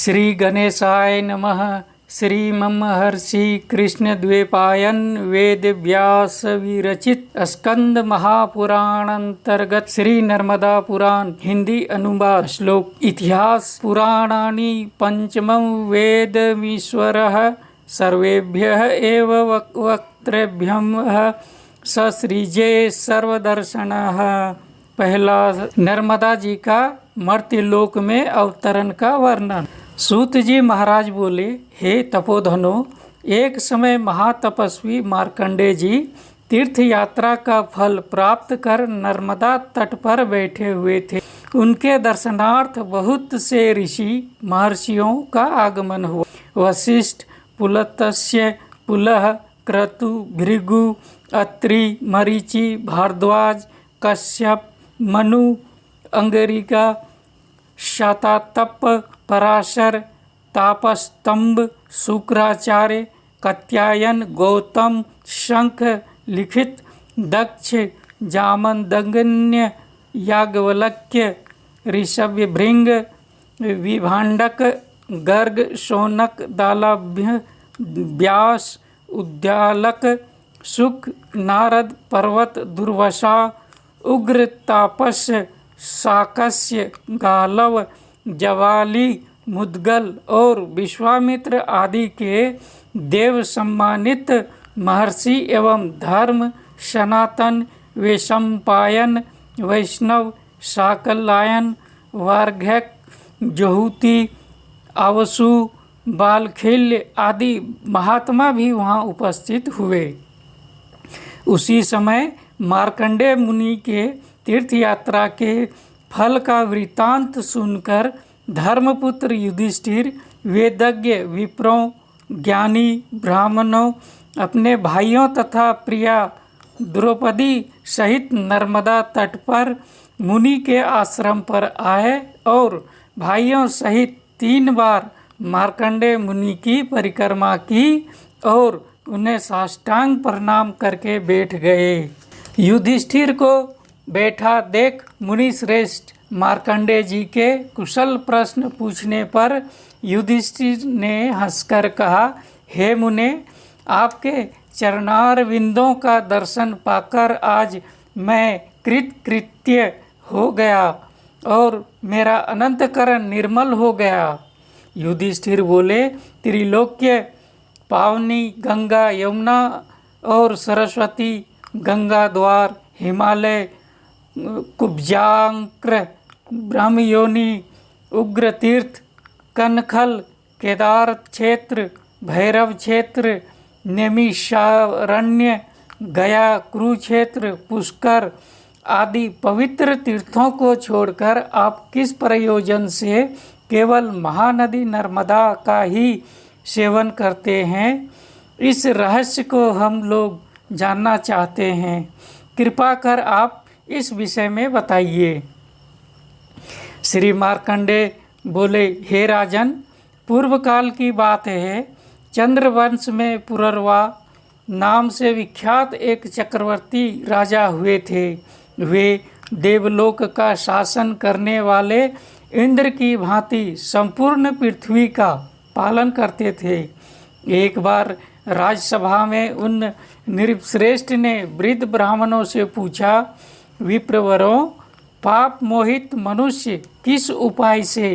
श्री गणेशाय नमः। श्री महर्षि कृष्ण द्वैपायन वेद व्यास विरचित स्कंद महापुराण अंतर्गत श्री नर्मदा पुराण हिंदी अनुवाद श्लोक। इतिहास पुराणानि पंचमं वेदमीश्वरः सर्वेभ्यः एव वक्तृभ्यः ससृजे सर्वदर्शनः। पहला, नर्मदा जी का मर्त्यलोक में अवतरण का वर्णन। सूत जी महाराज बोले, हे तपोधनो, एक समय महातपस्वी मार्कंडेय जी तीर्थ यात्रा का फल प्राप्त कर नर्मदा तट पर बैठे हुए थे। उनके दर्शनार्थ बहुत से ऋषि महर्षियों का आगमन हुआ। वशिष्ठ, पुलत्स्य, पुलह, क्रतु, भृगु, अत्रि, मरीचि, भारद्वाज, कश्यप, मनु, अंगिरिका, शातातप, पराशर, तापस्तंभ, शुक्राचार्य, कात्यायन, गौतम, शंख, लिखित, दक्ष, जामदग्नि, याज्ञवल्क्य, ऋषभभृंग, विभांडक, गर्ग, शौनक, दालाभ्य, व्यास, उद्दालक, शुक, नारद, पर्वत, दुर्वासा, उग्र तापस, शाकस्य, गालव, जवाली, मुद्गल और विश्वामित्र आदि के देव सम्मानित महर्षि एवं धर्म सनातन, वैशंपायन, वैष्णव, शाकलायन, वार्घक, जोहूति, आवसु, बालखिल्य आदि महात्मा भी वहाँ उपस्थित हुए। उसी समय मार्कंडेय मुनि के तीर्थ यात्रा के फल का वृत्तांत सुनकर धर्मपुत्र युधिष्ठिर, वेदज्ञ विप्रों, ज्ञानी ब्राह्मणों, अपने भाइयों तथा प्रिया द्रौपदी सहित नर्मदा तट पर मुनि के आश्रम पर आए और भाइयों सहित 3 बार मार्कंडेय मुनि की परिक्रमा की और उन्हें साष्टांग प्रणाम करके बैठ गए। युधिष्ठिर को बैठा देख मुनि श्रेष्ठ मार्कंडेय जी के कुशल प्रश्न पूछने पर युधिष्ठिर ने हंसकर कहा, हे मुने, आपके चरणारविंदों का दर्शन पाकर आज मैं कृतकृत्य हो गया और मेरा अंतःकरण निर्मल हो गया। युधिष्ठिर बोले, त्रिलोक्य पावनी गंगा, यमुना और सरस्वती, गंगा द्वार, हिमालय, कुब्जांक्र, ब्रह्मयोनि, उग्र तीर्थ, कनखल, केदार क्षेत्र, भैरव क्षेत्र, नैमिषारण्य, गया, कुरुक्षेत्र, पुष्कर आदि पवित्र तीर्थों को छोड़कर आप किस प्रयोजन से केवल महानदी नर्मदा का ही सेवन करते हैं? इस रहस्य को हम लोग जानना चाहते हैं। कृपा कर आप इस विषय में बताइए। श्री मार्कंडेय बोले, हे राजन, पूर्व काल की बात है। चंद्रवंश में पुररवा नाम से विख्यात एक चक्रवर्ती राजा हुए थे। वे देवलोक का शासन करने वाले इंद्र की भांति संपूर्ण पृथ्वी का पालन करते थे। एक बार राजसभा में उन नृपश्रेष्ठ ने वृद्ध ब्राह्मणों से पूछा, विप्रवरों, पाप मोहित मनुष्य किस उपाय से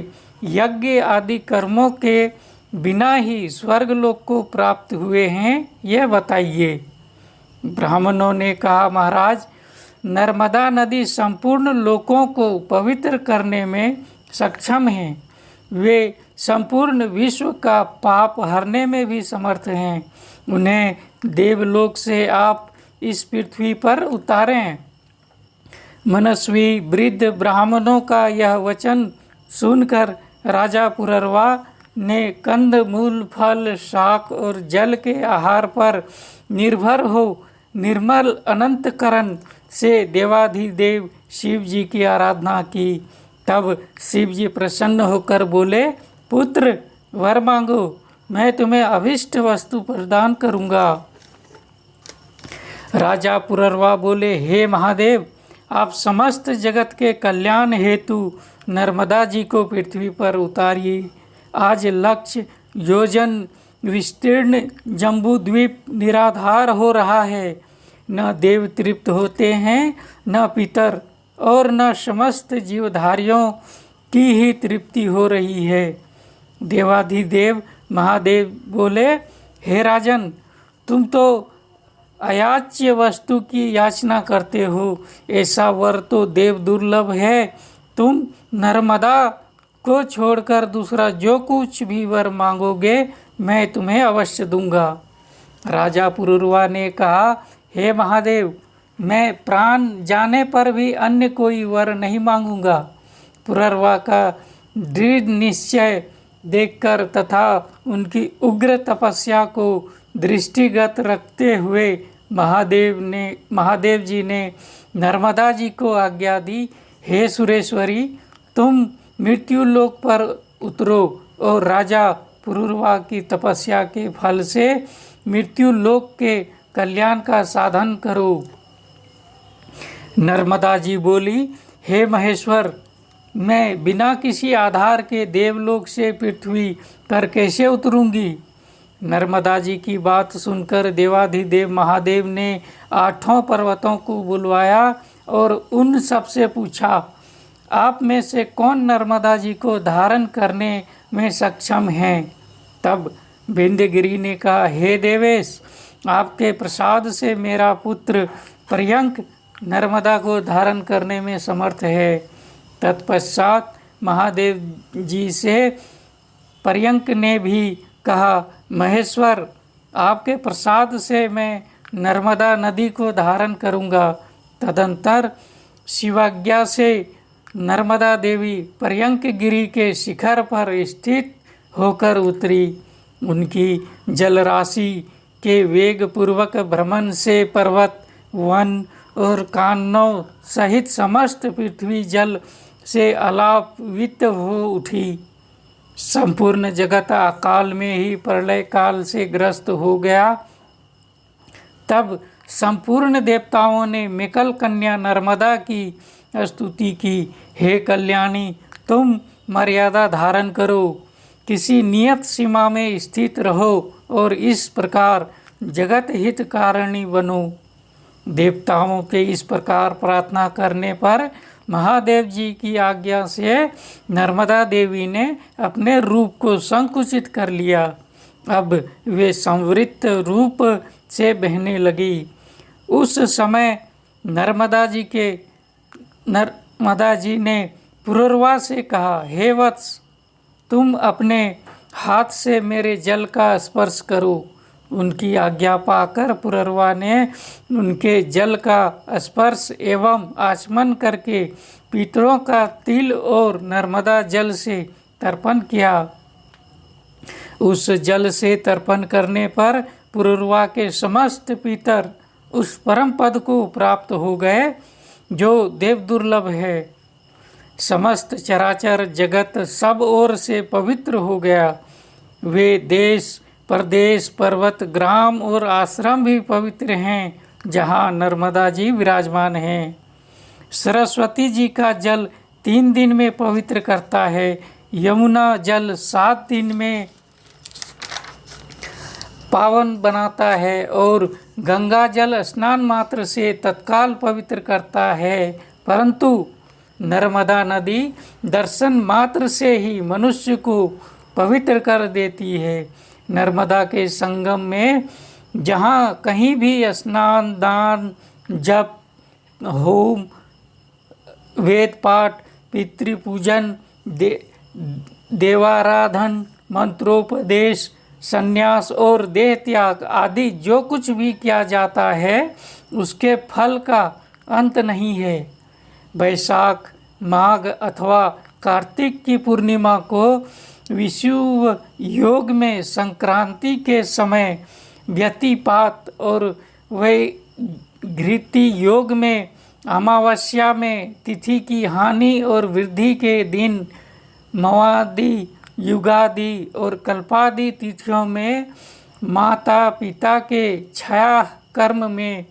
यज्ञ आदि कर्मों के बिना ही स्वर्गलोक को प्राप्त हुए हैं, यह बताइए। ब्राह्मणों ने कहा, महाराज, नर्मदा नदी संपूर्ण लोकों को पवित्र करने में सक्षम है। वे संपूर्ण विश्व का पाप हरने में भी समर्थ हैं। उन्हें देवलोक से आप इस पृथ्वी पर उतारें। मनस्वी वृद्ध ब्राह्मणों का यह वचन सुनकर राजा पुररवा ने कंद मूल फल शाक और जल के आहार पर निर्भर हो निर्मल अनंतकरण से देवाधिदेव शिव जी की आराधना की। तब शिव जी प्रसन्न होकर बोले, पुत्र, वर मांगो, मैं तुम्हें अभिष्ट वस्तु प्रदान करूँगा। राजा पुररवा बोले, हे महादेव, आप समस्त जगत के कल्याण हेतु नर्मदा जी को पृथ्वी पर उतारिए। आज लक्ष्य योजन विस्तीर्ण जम्बूद्वीप निराधार हो रहा है। न देव तृप्त होते हैं, न पितर, और न समस्त जीवधारियों की ही तृप्ति हो रही है। देवाधिदेव महादेव बोले, हे राजन, तुम तो अयाच्य वस्तु की याचना करते हो, ऐसा वर तो देव दुर्लभ है। तुम नर्मदा को छोड़कर दूसरा जो कुछ भी वर मांगोगे मैं तुम्हें अवश्य दूंगा। राजा पुरुरवा ने कहा, हे महादेव, मैं प्राण जाने पर भी अन्य कोई वर नहीं मांगूंगा। पुरुरवा का दृढ़ निश्चय देखकर तथा उनकी उग्र तपस्या को दृष्टिगत रखते हुए महादेव जी ने नर्मदा जी को आज्ञा दी, हे सुरेश्वरी, तुम मृत्युलोक पर उतरो और राजा पुरुरवा की तपस्या के फल से मृत्युलोक के कल्याण का साधन करो। नर्मदा जी बोली, हे महेश्वर, मैं बिना किसी आधार के देवलोक से पृथ्वी पर कैसे उतरूंगी। नर्मदा जी की बात सुनकर देवाधिदेव महादेव ने 8 पर्वतों को बुलवाया और उन सब से पूछा, आप में से कौन नर्मदा जी को धारण करने में सक्षम हैं। तब विंध्यगिरि ने कहा, हे देवेश, आपके प्रसाद से मेरा पुत्र पर्यंक नर्मदा को धारण करने में समर्थ है। तत्पश्चात महादेव जी से पर्यंक ने भी कहा, महेश्वर, आपके प्रसाद से मैं नर्मदा नदी को धारण करूँगा। तदंतर शिवाज्ञा से नर्मदा देवी पर्यंक गिरी के शिखर पर स्थित होकर उतरी। उनकी जलराशि के वेग पूर्वक भ्रमण से पर्वत, वन और काननों सहित समस्त पृथ्वी जल से अलावित हो उठी। संपूर्ण जगत अकाल में ही प्रलय काल से ग्रस्त हो गया। तब संपूर्ण देवताओं ने मिकल कन्या नर्मदा की स्तुति की, हे कल्याणी, तुम मर्यादा धारण करो, किसी नियत सीमा में स्थित रहो और इस प्रकार जगत हित कारिणी बनो। देवताओं के इस प्रकार प्रार्थना करने पर महादेव जी की आज्ञा से नर्मदा देवी ने अपने रूप को संकुचित कर लिया। अब वे संवृत्त रूप से बहने लगी। उस समय नर्मदा जी ने पुरुरवा से कहा, हे वत्स, तुम अपने हाथ से मेरे जल का स्पर्श करो। उनकी आज्ञा पाकर पुरुरवा ने उनके जल का स्पर्श एवं आचमन करके पितरों का तिल और नर्मदा जल से तर्पण किया। उस जल से तर्पण करने पर पुरुरवा के समस्त पितर उस परम पद को प्राप्त हो गए जो देव दुर्लभ है। समस्त चराचर जगत सब ओर से पवित्र हो गया। वे देश, प्रदेश, पर्वत, ग्राम और आश्रम भी पवित्र हैं जहाँ नर्मदा जी विराजमान हैं। सरस्वती जी का जल 3 दिन में पवित्र करता है। यमुना जल 7 दिन में पावन बनाता है और गंगा जल स्नान मात्र से तत्काल पवित्र करता है। परंतु नर्मदा नदी दर्शन मात्र से ही मनुष्य को पवित्र कर देती है। नर्मदा के संगम में जहाँ कहीं भी स्नान, दान, जप, होम, वेद पाठ, पितृपूजन, देवाराधन, मंत्रोपदेश, संन्यास और देह त्याग आदि जो कुछ भी किया जाता है उसके फल का अंत नहीं है। वैशाख, माघ अथवा कार्तिक की पूर्णिमा को विषुव योग में संक्रांति के समय व्यतिपात और वैघृति योग में अमावस्या में तिथि की हानि और वृद्धि के दिन मवादि, युगादि और कल्पादि तिथियों में माता पिता के छाया कर्म में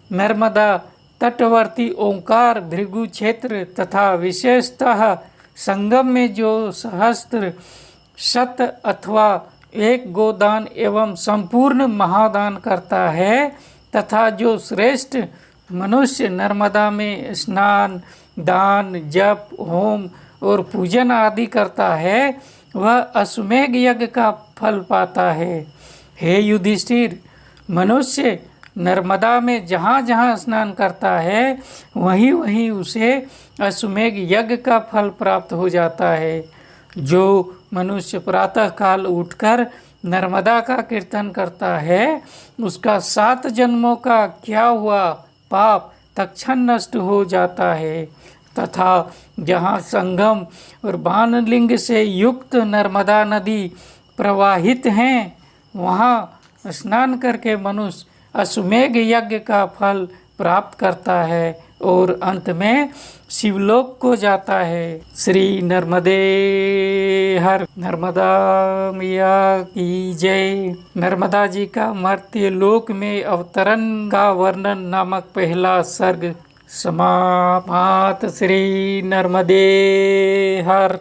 नर्मदा तटवर्ती ओंकार भृगु क्षेत्र तथा विशेषतः संगम में जो सहस्त्र शत अथवा एक गोदान एवं संपूर्ण महादान करता है तथा जो श्रेष्ठ मनुष्य नर्मदा में स्नान, दान, जप, होम और पूजन आदि करता है वह अश्वमेध यज्ञ का फल पाता है। हे युधिष्ठिर, मनुष्य नर्मदा में जहाँ जहाँ स्नान करता है वहीं वहीं उसे अश्वमेध यज्ञ का फल प्राप्त हो जाता है। जो मनुष्य प्रातः काल उठकर नर्मदा का कीर्तन करता है उसका 7 जन्मों का किया हुआ पाप तत्क्षण नष्ट हो जाता है तथा जहाँ संगम और बाणलिंग से युक्त नर्मदा नदी प्रवाहित हैं वहाँ स्नान करके मनुष्य अश्वमेध यज्ञ का फल प्राप्त करता है और अंत में शिवलोक को जाता है। श्री नर्मदे हर। नर्मदा मैया की जय। नर्मदा जी का मर्त्य लोक में अवतरण का वर्णन नामक पहला सर्ग समाप्त। श्री नर्मदे हर।